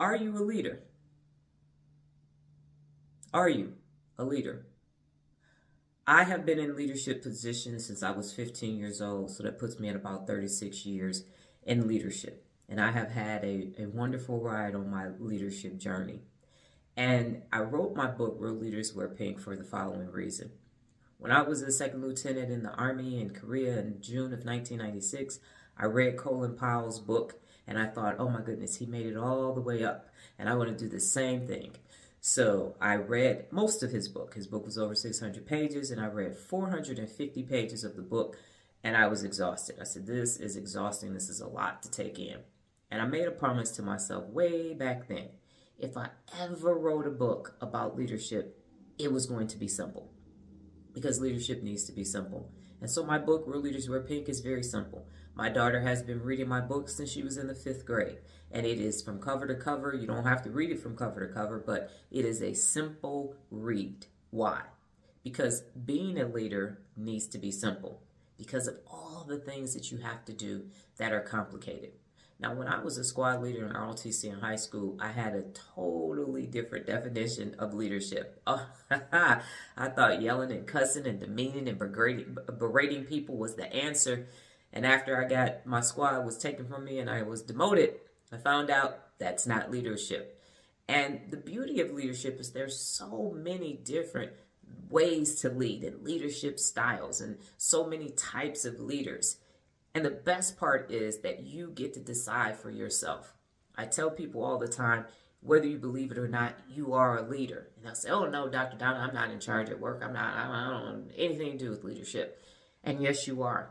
Are you a leader? Are you a leader? I have been in leadership positions since I was 15 years old, so that puts me at about 36 years in leadership. And I have had a wonderful ride on my leadership journey. And I wrote my book, Real Leaders Wear Pink, for the following reason. When I was a second lieutenant in the Army in Korea in June of 1996, I read Colin Powell's book and I thought, oh my goodness, he made it all the way up. And I want to do the same thing. So I read most of his book. His book was over 600 pages, and I read 450 pages of the book, and I was exhausted. I said, this is exhausting. This is a lot to take in. And I made a promise to myself way back then. If I ever wrote a book about leadership, it was going to be simple, because leadership needs to be simple. And so my book, Real Leaders Wear Pink, is very simple. My daughter has been reading my book since she was in the 5th grade. And it is from cover to cover. You don't have to read it from cover to cover, but it is a simple read. Why? Because being a leader needs to be simple because of all the things that you have to do that are complicated. Now, when I was a squad leader in ROTC in high school, I had a totally different definition of leadership. Oh, I thought yelling and cussing and demeaning and berating people was the answer. And after my squad was taken from me and I was demoted, I found out that's not leadership. And the beauty of leadership is there's so many different ways to lead and leadership styles and so many types of leaders. And the best part is that you get to decide for yourself. I tell people all the time, whether you believe it or not, you are a leader. And they'll say, oh no, Dr. Donna, I'm not in charge at work. I don't have anything to do with leadership. And yes, you are.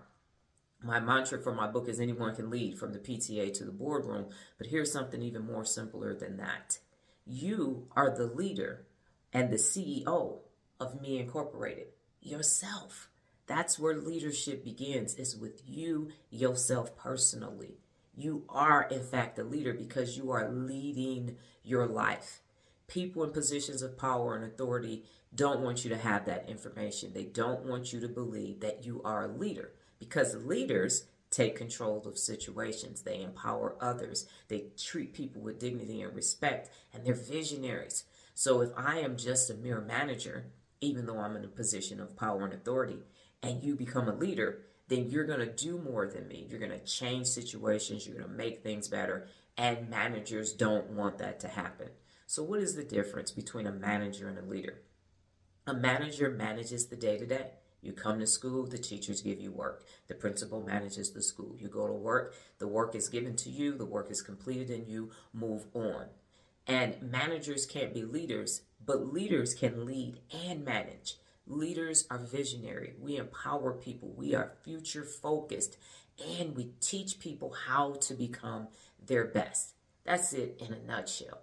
My mantra for my book is anyone can lead, from the PTA to the boardroom. But here's something even more simpler than that. You are the leader and the CEO of Me Incorporated, yourself. That's where leadership begins, is with you, yourself personally. You are, in fact, a leader because you are leading your life. People in positions of power and authority don't want you to have that information. They don't want you to believe that you are a leader, because leaders take control of situations. They empower others. They treat people with dignity and respect, and they're visionaries. So if I am just a mere manager, even though I'm in a position of power and authority, and you become a leader, then you're going to do more than me. You're going to change situations. You're going to make things better. And managers don't want that to happen. So what is the difference between a manager and a leader? A manager manages the day-to-day. You come to school, the teachers give you work. The principal manages the school. You go to work, the work is given to you, the work is completed, and you move on. And managers can't be leaders, but leaders can lead and manage. Leaders are visionary. We empower people. We are future focused, and we teach people how to become their best. That's it in a nutshell.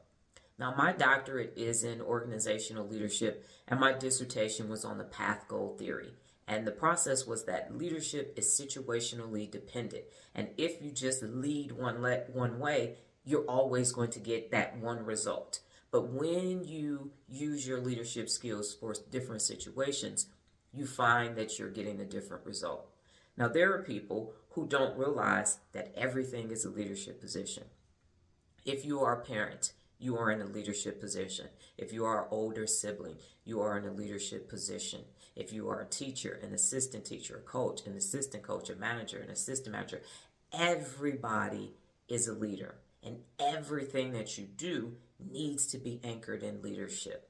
Now, my doctorate is in organizational leadership, and my dissertation was on the path goal theory. And the process was that leadership is situationally dependent. And if you just lead one way, you're always going to get that one result. But when you use your leadership skills for different situations, you find that you're getting a different result. Now, there are people who don't realize that everything is a leadership position. If you are a parent, you are in a leadership position. If you are an older sibling, you are in a leadership position. If you are a teacher, an assistant teacher, a coach, an assistant coach, a manager, an assistant manager, everybody is a leader. And everything that you do needs to be anchored in leadership.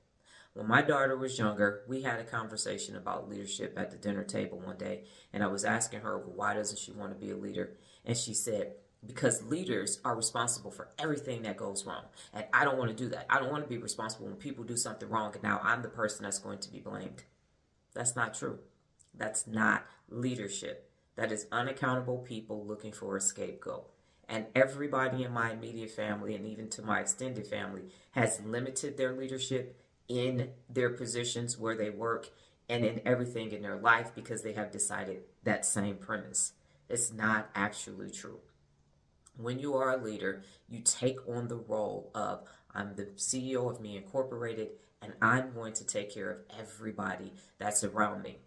When my daughter was younger, we had a conversation about leadership at the dinner table one day. And I was asking her, well, why doesn't she want to be a leader? And she said, because leaders are responsible for everything that goes wrong. And I don't want to do that. I don't want to be responsible when people do something wrong and now I'm the person that's going to be blamed. That's not true. That's not leadership. That is unaccountable people looking for a scapegoat. And everybody in my immediate family and even to my extended family has limited their leadership in their positions where they work and in everything in their life because they have decided that same premise. It's not actually true. When you are a leader, you take on the role of, I'm the CEO of Me Incorporated, and I'm going to take care of everybody that's around me.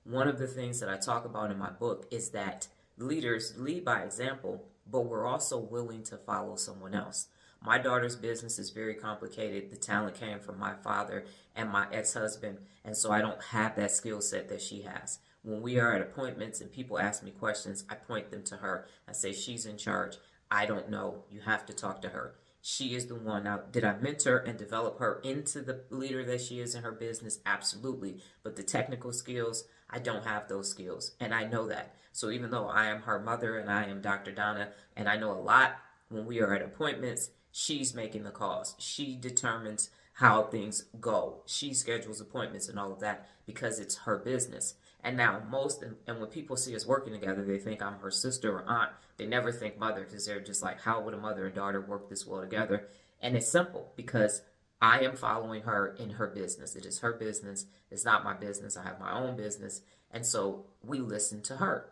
One of the things that I talk about in my book is that leaders lead by example, but we're also willing to follow someone else. My daughter's business is very complicated. The talent came from my father and my ex-husband, and so I don't have that skill set that she has. When we are at appointments and people ask me questions, I point them to her. I say, she's in charge. I don't know. You have to talk to her. She is the one. Now, did I mentor and develop her into the leader that she is in her business? Absolutely. But the technical skills, I don't have those skills, and I know that. So even though I am her mother and I am Dr. Donna, and I know a lot, when we are at appointments, she's making the calls. She determines how things go. She schedules appointments and all of that because it's her business. And now and when people see us working together, they think I'm her sister or aunt. They never think mother because they're just like, how would a mother and daughter work this well together? And it's simple because I am following her in her business. It is her business. It's not my business. I have my own business. And so we listen to her.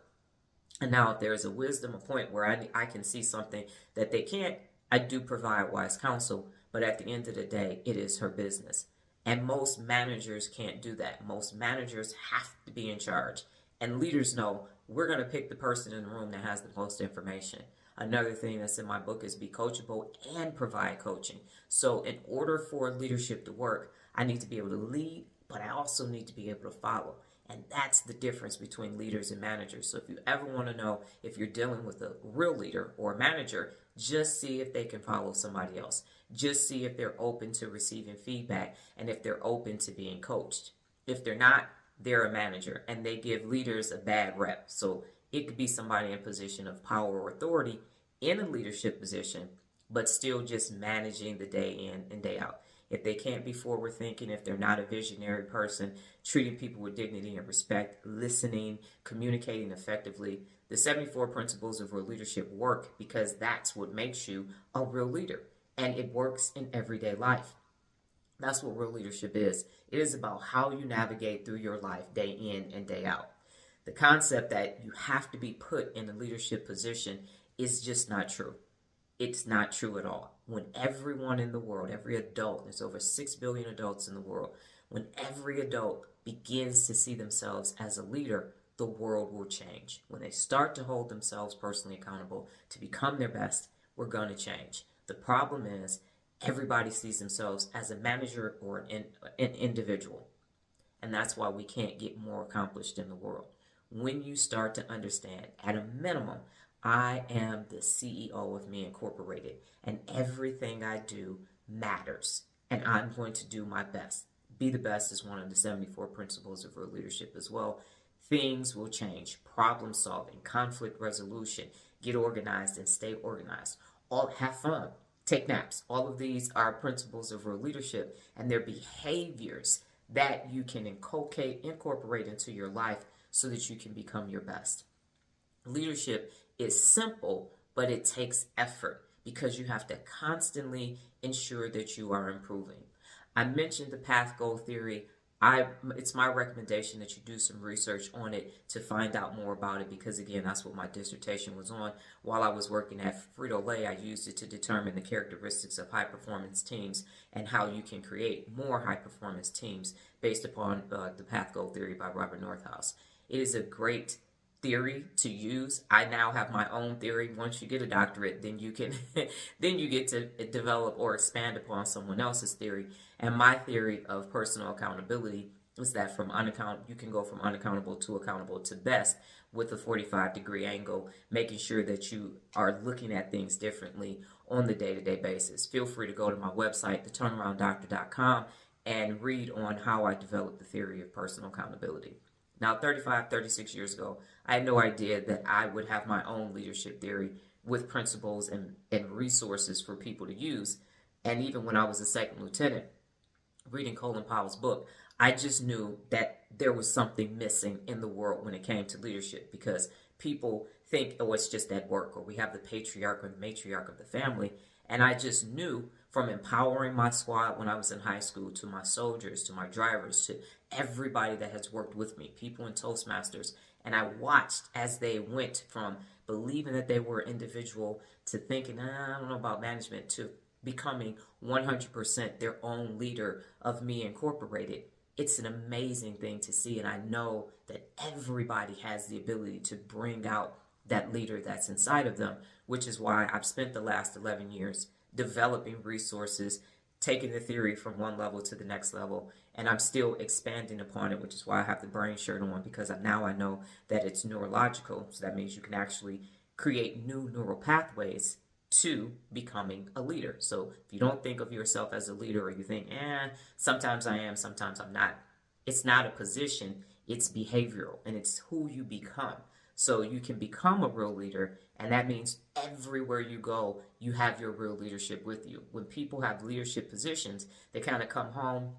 And now if there is a wisdom, a point where I can see something that they can't, I do provide wise counsel. But at the end of the day, it is her business. And most managers can't do that. Most managers have to be in charge. And leaders know we're going to pick the person in the room that has the most information. Another thing that's in my book is be coachable and provide coaching. So in order for leadership to work, I need to be able to lead, but I also need to be able to follow. And that's the difference between leaders and managers. So if you ever want to know if you're dealing with a real leader or a manager, just see if they can follow somebody else. Just see if they're open to receiving feedback and if they're open to being coached. If they're not, they're a manager and they give leaders a bad rep. So it could be somebody in a position of power or authority in a leadership position, but still just managing the day in and day out. If they can't be forward thinking, if they're not a visionary person, treating people with dignity and respect, listening, communicating effectively, the 74 principles of real leadership work because that's what makes you a real leader. And it works in everyday life. That's what real leadership is. It is about how you navigate through your life day in and day out. The concept that you have to be put in a leadership position is just not true. It's not true at all. When everyone in the world, every adult, there's over 6 billion adults in the world, when every adult begins to see themselves as a leader, the world will change. When they start to hold themselves personally accountable to become their best, we're going to change. The problem is everybody sees themselves as a manager or an individual. And that's why we can't get more accomplished in the world. When you start to understand, at a minimum, I am the CEO of Me Incorporated, and everything I do matters, and I'm going to do my best. Be the best is one of the 74 principles of real leadership as well. Things will change. Problem solving, conflict resolution, get organized and stay organized. All have fun, take naps. All of these are principles of real leadership, and they're behaviors that you can incorporate into your life so that you can become your best. Leadership is simple, but it takes effort because you have to constantly ensure that you are improving. I mentioned the path goal theory. It's my recommendation that you do some research on it to find out more about it because, again, that's what my dissertation was on. While I was working at Frito-Lay, I used it to determine the characteristics of high-performance teams and how you can create more high-performance teams based upon the path goal theory by Robert Northouse. It is a great theory to use. I now have my own theory. Once you get a doctorate, then you can then you get to develop or expand upon someone else's theory. And my theory of personal accountability is that you can go from unaccountable to accountable to best with a 45-degree angle, making sure that you are looking at things differently on the day-to-day basis. Feel free to go to my website, theturnarounddoctor.com, and read on how I developed the theory of personal accountability. Now, 36 years ago, I had no idea that I would have my own leadership theory with principles and resources for people to use. And even when I was a second lieutenant, reading Colin Powell's book, I just knew that there was something missing in the world when it came to leadership because people think, oh, it's just at work, or we have the patriarch or the matriarch of the family. And I just knew from empowering my squad when I was in high school, to my soldiers, to my drivers, to everybody that has worked with me, people in Toastmasters, and I watched as they went from believing that they were individual to thinking, I don't know about management, to becoming 100% their own leader of Me Incorporated. It's an amazing thing to see, and I know that everybody has the ability to bring out that leader that's inside of them, which is why I've spent the last 11 years developing resources, taking the theory from one level to the next level, and I'm still expanding upon it, which is why I have the brain shirt on, because now I know that it's neurological. So that means you can actually create new neural pathways to becoming a leader. So if you don't think of yourself as a leader, or you think, sometimes I am, sometimes I'm not, it's not a position, it's behavioral, and it's who you become. So you can become a real leader, and that means everywhere you go, you have your real leadership with you. When people have leadership positions, they kind of come home,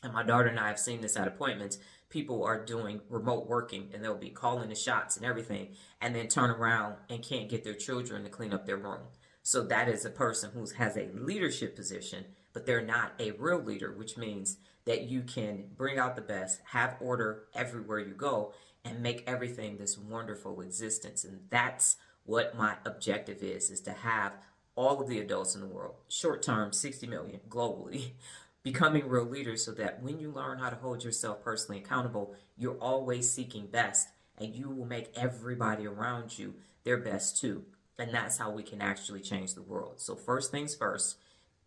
and my daughter and I have seen this at appointments. People are doing remote working, and they'll be calling the shots and everything, and then turn around and can't get their children to clean up their room. So that is a person who has a leadership position, but they're not a real leader, which means that you can bring out the best, have order everywhere you go, and make everything this wonderful existence. And that's what my objective is to have all of the adults in the world, short term, 60 million globally, becoming real leaders, so that when you learn how to hold yourself personally accountable, you're always seeking best, and you will make everybody around you their best too. And that's how we can actually change the world. So first things first,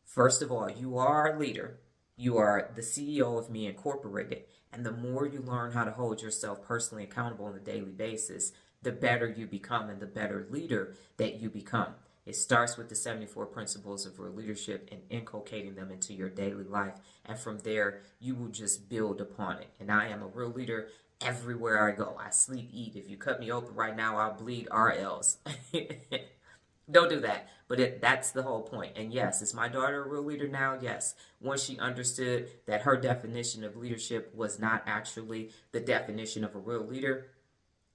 first of all, you are a leader. You are the CEO of Me Incorporated. And the more you learn how to hold yourself personally accountable on a daily basis, the better you become and the better leader that you become. It starts with the 74 principles of real leadership and inculcating them into your daily life. And from there, you will just build upon it. And I am a real leader everywhere I go. I sleep, eat. If you cut me open right now, I'll bleed RLs. Don't do that. But that's the whole point. And yes, is my daughter a real leader now? Yes. Once she understood that her definition of leadership was not actually the definition of a real leader,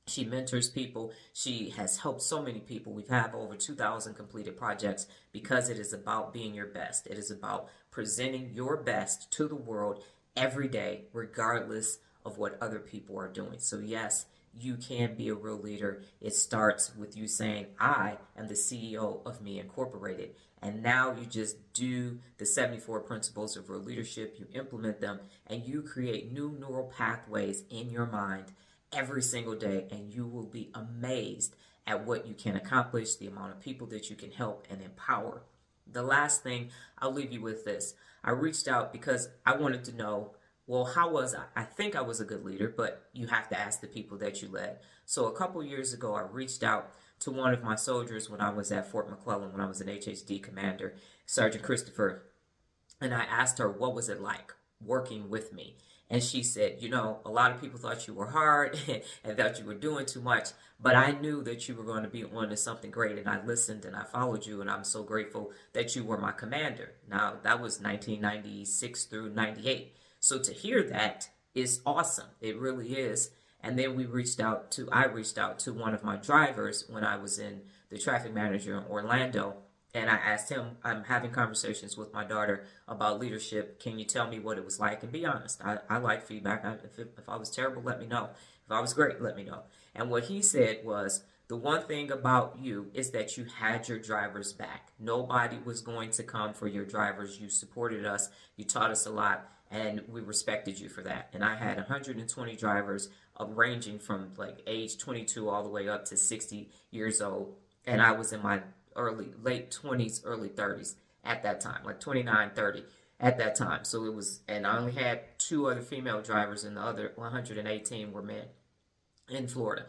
she mentors people. She has helped so many people. We've had over 2,000 completed projects, because it is about being your best. It is about presenting your best to the world every day, regardless of what other people are doing. So yes, you can be a real leader. It starts with you saying, I am the CEO of Me Incorporated. And now you just do the 74 principles of real leadership, you implement them, and you create new neural pathways in your mind every single day, and you will be amazed at what you can accomplish, the amount of people that you can help and empower. The last thing, I'll leave you with this. I reached out because I wanted to know, well, how was I? I think I was a good leader, but you have to ask the people that you led. So a couple years ago, I reached out to one of my soldiers when I was at Fort McClellan, when I was an HHD commander, Sergeant Christopher, and I asked her, what was it like working with me? And she said, a lot of people thought you were hard and thought you were doing too much, but I knew that you were going to be on to something great, and I listened and I followed you, and I'm so grateful that you were my commander. Now, that was 1996 through 98. So to hear that is awesome. It really is. And then I reached out to one of my drivers when I was in the traffic manager in Orlando. And I asked him, I'm having conversations with my daughter about leadership. Can you tell me what it was like? And be honest. I like feedback. If I was terrible, let me know. If I was great, let me know. And what he said was, the one thing about you is that you had your drivers back. Nobody was going to come for your drivers. You supported us. You taught us a lot. And we respected you for that. And I had 120 drivers ranging from like age 22 all the way up to 60 years old. And I was in my late 20s, early 30s at that time, like 29, 30 at that time. So it was, and I only had 2 other female drivers, and the other 118 were men in Florida.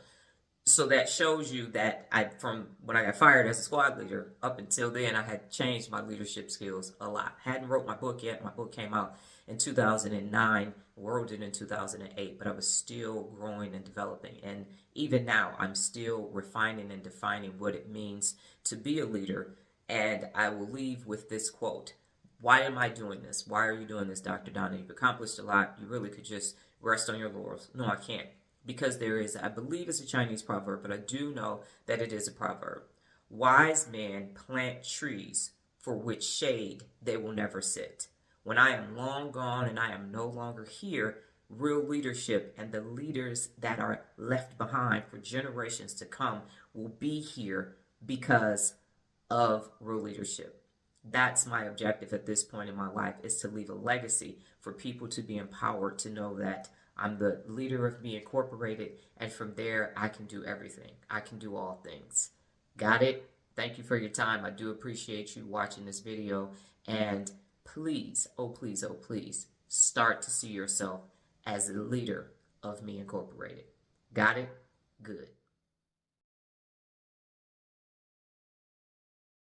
So that shows you that from when I got fired as a squad leader up until then, I had changed my leadership skills a lot. Hadn't wrote my book yet. My book came out in 2009, wrote it in 2008, but I was still growing and developing. And even now, I'm still refining and defining what it means to be a leader. And I will leave with this quote. Why am I doing this? Why are you doing this, Dr. Donna? You've accomplished a lot. You really could just rest on your laurels. No, I can't. Because there is, I believe it's a Chinese proverb, but I do know that it is a proverb. Wise men plant trees for which shade they will never sit. When I am long gone and I am no longer here, real leadership and the leaders that are left behind for generations to come will be here because of real leadership. That's my objective at this point in my life, is to leave a legacy for people to be empowered to know that I'm the leader of Me Incorporated, and from there I can do everything. I can do all things. Got it? Thank you for your time. I do appreciate you watching this video. And please, oh please, oh please, start to see yourself as a leader of Me Incorporated. Got it? Good.